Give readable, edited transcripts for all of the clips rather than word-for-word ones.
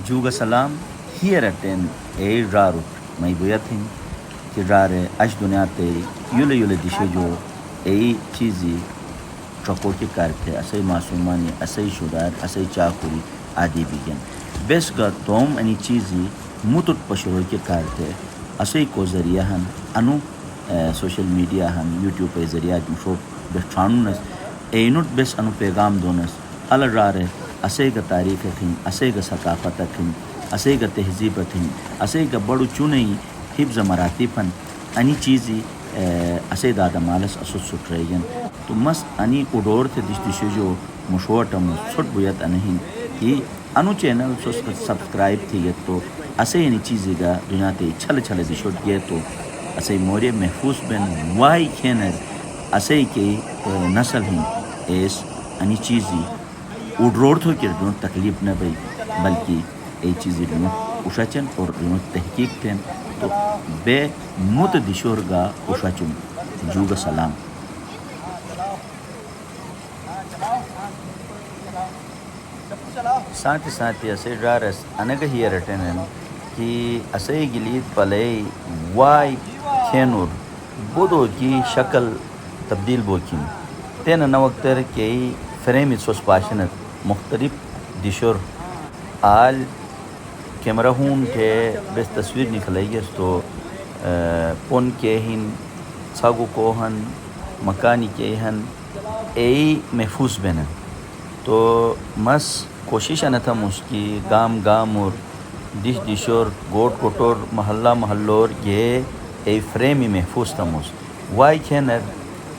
Juga salam hier aten rarut mai buyatin ki rare ash dunyate yule dishe jo chizi trako ki karte asai masumani asai shudar asai chakuri adi bigen besga tom ani chizi mutut pashuro ki karte asai ko zariya han anu social media han youtube pe zariya jo betranunas einut bes anu pegam donas ala rare asai ga tarikh thin asai ga saqafat thin asai ga tehzeeb thin asai ga badu chunai hifz maratifan ani chizi asai da malas asus sutrayen to mas ani odor the dishe jo mushotam sut buyat anahin ki anu channel so subscribe thi to asai ani chizi ga dunya te chal dishot ge to asai more mahfuz ben wai kener asai ke nasl hin es ani chizi اڈروڑ تھو کہ رنو تکلیف نہ بھئی بلکہ ای چیزی رنو اشاچن اور رنو تحقیق تھین تو بے موت دشور گا اشاچن جوگا سلام ساتھ اسے رارس انگا ہی رٹنن کہ اسے گلید پلے وائی کھینور بودو کی شکل تبدیل بوکین تین نوکتر کی فریم سوس پاشنت مختلف دشور آل کیمرہ ہون کے بس تصویر نکلائی اس تو پن کے ہن ساگو کو ہن مکانی کے ہن محفوظ بینن تو مس کوشش نہ تھا مس کی گام اور دشور گوٹ کوٹور محلہ محلور یہ فریمی محفوظ تھا مس وائی کھینر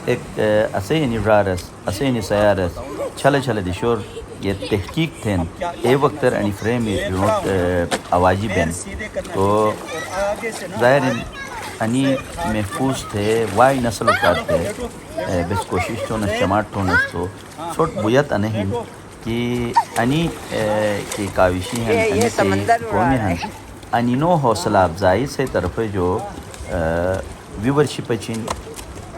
ایک اسے رارس اسے سیارس چھلے دشور یہ تحقیق تھین وقت انی فریم آوازی بین تو ظاہر انی محفوظ تھے وائی نسل کرتے بس کوشش تو نس چماٹ تو نس تو چھوٹ بویت انہیں کہ انی کی کاوشی ہیں انی کی قومی ہیں انی نو حوصلہ افزائی سے طرف جو ویورشپ چین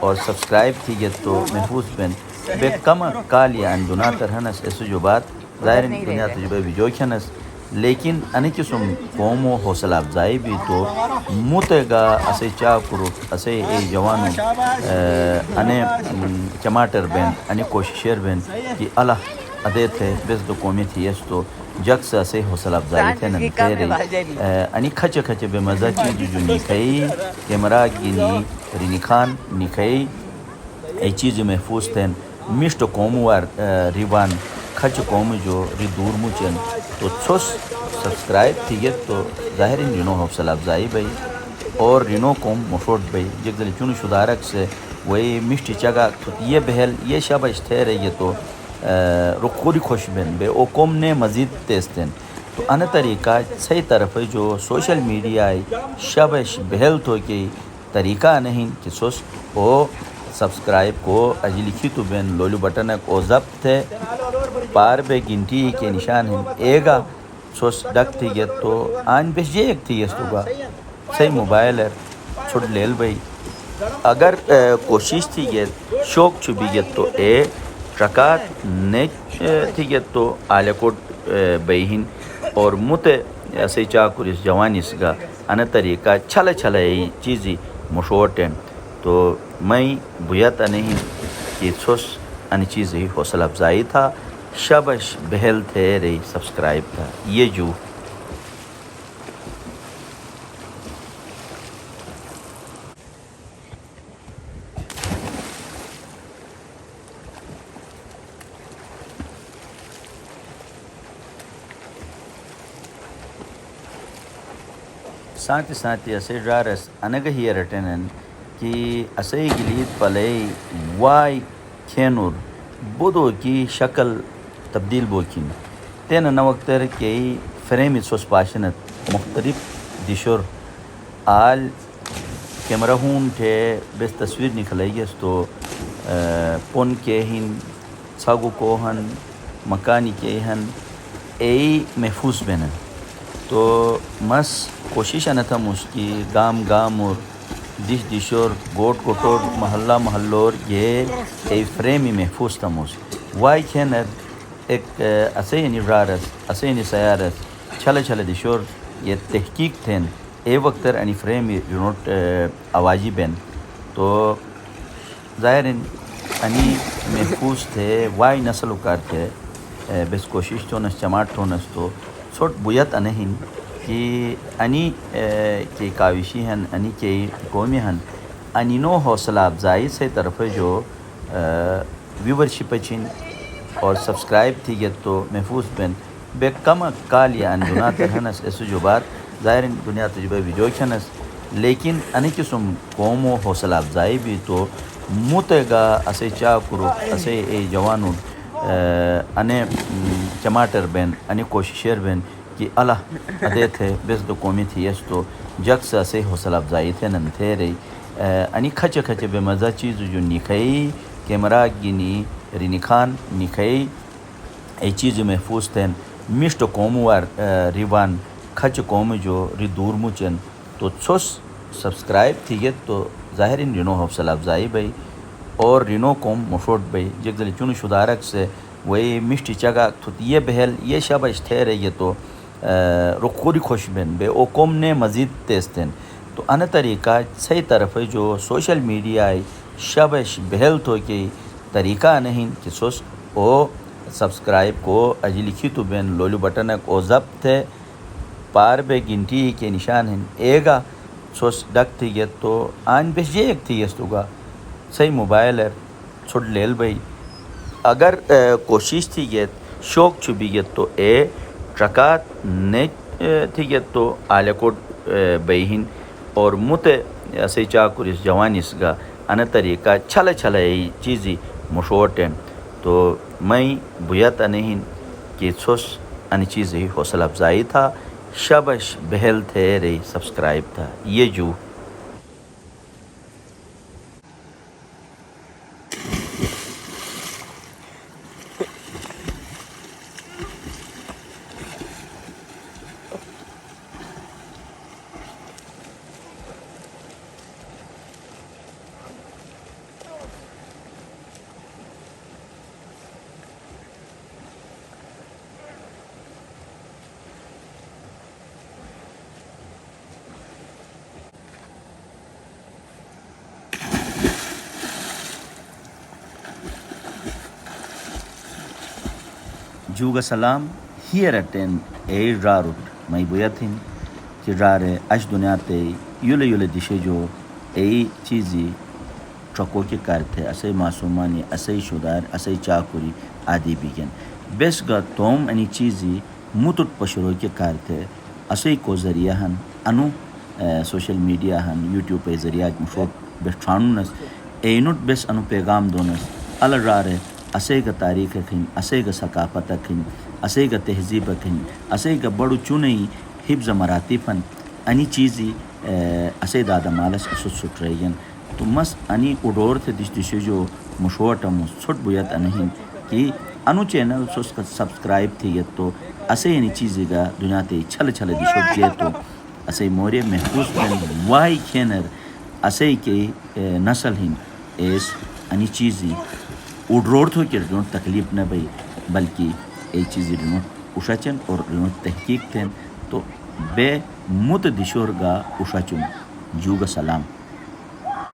اور سبسکرائب تھی گیا تو محفوظ بین بے کم کالیا اندنا ترہنس ایسو جو بات ظاہر دنیا تجربہ بھی جو کھنس لیکن انہیں قسم قوم و حوصلہ افزائی بھی تو موتگا اسے چاکرو اسے جوانو انہیں چماٹر بین انہیں کوششیر بین کہ اللہ ادے تھے بس دو قومی تھی اس تو جگ سے اسے حوصلہ افزائی تھے نمکے رہی انہیں کھچ بے مزہ چیز جو نکھئی کیمرہ گینی رینی خان نکھئی ای چیز محفوظ تھے مشت قوم وار ریوان کھچ قوم جو ری دور موچن تو چھوس سبسکرائب تھی گئے تو ظاہر رینو حوصلہ افزائی بھئی اور رینو قوم مشوٹ بھئی جگ دلی چون شدارک سے وہی مشتی چگا یہ بہل یہ شابش تھے رہی تو رخوری خوش بین بے او قوم نے مزید تیستین تو ان طریقہ صحیح طرف جو سوشل میڈیا شابش بہل تو کی طریقہ نہیں کہ سوس او سبسکرائب کو اجی لکھی تو بین لولو بٹن او ضبط ہے پار بے گنٹی کے نشان ہیں ایگا سوس ڈک تھی گیا تو آن بیش یہ ایک تھی گیا تو صحیح موبائل ہے چھوٹ لیل بھئی اگر کوشش تھی گیا شوق چھبی گیا تو ٹرکات نیک تھی گیا تو آلے کوٹ بہین اور مت ایسے چاکر اس جوانیس گا ان طریقہ چھلے چیزی مشوٹیں تو میں بویت نہیں کہ چھوس ان چیز ہی حوصلہ افزائی تھا شابش بہل تھے رہی سبسکرائب تھا یہ جو ساتھ اسے رارس انگا ہی رٹنن کہ اسے گلید پلے وائی کھینور بودو کی شکل تبدیل بوکین تین نوکتر کی فریم سوس پاشنت مختلف دشور آل کیمرہ ہون تھے بس تصویر نکلائی اس تو پن کے ہن ساگو کو ہن مکانی کے ہن محفوظ بینن تو مس کوشش نہ تھا مس کی گام اور دشور گوٹ کوٹور محلہ محلور یہ فریمی محفوظ تھا مس وائی کھینر ایک اسے رارس اسے سیارس چھلے چھلے دشور یہ تحقیق تھین اے وقتر انی فریم رنوٹ آوازی بین تو ظاہرین انی محفوظ تھے وائی نسل کار تھے بس کوشش تو نس چماٹ تو نس تو چھوٹ بویت انہین کہ انی کے کاوشی ہن انی کے قومی ہن انی نو حوصلہ افزائی سے طرف جو ویورشپ چین اور سبسکرائب تھی گیا تو محفوظ بین بے کم کال یا ان دنیا ترہنس ایسو جو بات ظاہر دنیا تجربہ ویڈیو کھنس لیکن انی قسم قوم و حوصلہ افزائی بھی تو موتگا اسے چا کرو اسے اے جوانو انے چماٹر بین انی کوششیر بین کہ اللہ ادے تھے بس دو قومی تھی اس تو جگ سے اسے حوصلہ افزائی تھے نن تھے رہی انی کھچے کھچے بے مزہ چیز جو نکھئی کیمرہ گینی رینکھان نکھئی ای چیز محفوظ تھے مشت قوم وار ریوان کھچ قوم جو ری دور مچن تو چھوس سبسکرائب تھی گے تو ظاہر ان رینو حوصلہ افزائی بھئی اور رینو قوم مشوٹ بھئی جگ دلی چون شدارک سے وہی مشتی چگا تو یہ بہل یہ شابش تھے رہی تو رخوری خوش بین بے او قوم نے مزید تیز تھے تو ان طریقہ صحیح طرف جو سوشل میڈیا شابش بہل تو کہ طریقہ نہیں کہ سوس او سبسکرائب کو اجی لکھی تو بین لولو بٹنک او ضبط ہے پار بے گنٹی کے نشان ہیں ایگا سوس ڈک تھی گیا تو آن بیش یہ ایک تھی گیا گا صحیح موبائل ہے چھوٹ لیل بھئی اگر کوشش تھی گیا شوق چھبی گیا تو اے ٹرکات نے تھی گیا تو آلے کوٹ بہین اور مت اسے چاکر اس جوانیس گا ان طریقہ چھلے چھلے چیزی مشوٹ ہیں تو میں بویت نہیں کہ چھوس ان چیز ہی حوصلہ افزائی تھا شابش بہل تھے رہی سبسکرائب تھا یہ جو جوگا سلام ہیر اٹین اے راروٹ میں بویتھن کہ رارے اش دنیا تے یولے یولے دشے جو اے چیزی ٹرکو کے کارتے اسے معصومانی اسے شدار اسے چاکوری آدی بیگن بیس گا توم انی چیزی متٹ پشرو کے کارتے اسے کو ذریعہ ہن انو سوشل میڈیا ہن یوٹیوب پہ ذریعہ مشوق بیس ٹھانونس اینوٹ بیس انو پیغام دونس ال رارے اسے گا تاریخ کھن اسے گا ثقافت کھن اسے گا تہذیب کھن اسے گا بڑو چونئی حفظ مراتب انی چیزی اسے دادا مالس اسو سٹ رہین تو مس انی اڈور تھے دش دشے جو مشوٹم سٹ بویت انہین کہ انو چینل سوس کا سبسکرائب تھی گیا تو اسے انی چیزی گا دنیا تے چھل چھل دشوٹ گیا تو اسے مورے محفوظ بین وائی کھینر اسے کے نسل ہن ایس انی چیزی اڈرور تھو کہ رنوٹ تکلیف نہ بھئی بلکہ ای چیزی رنوٹ اشاچن اور رنوٹ تحقیق تھیں تو بے مت دشور گا اشاچن جوگا سلام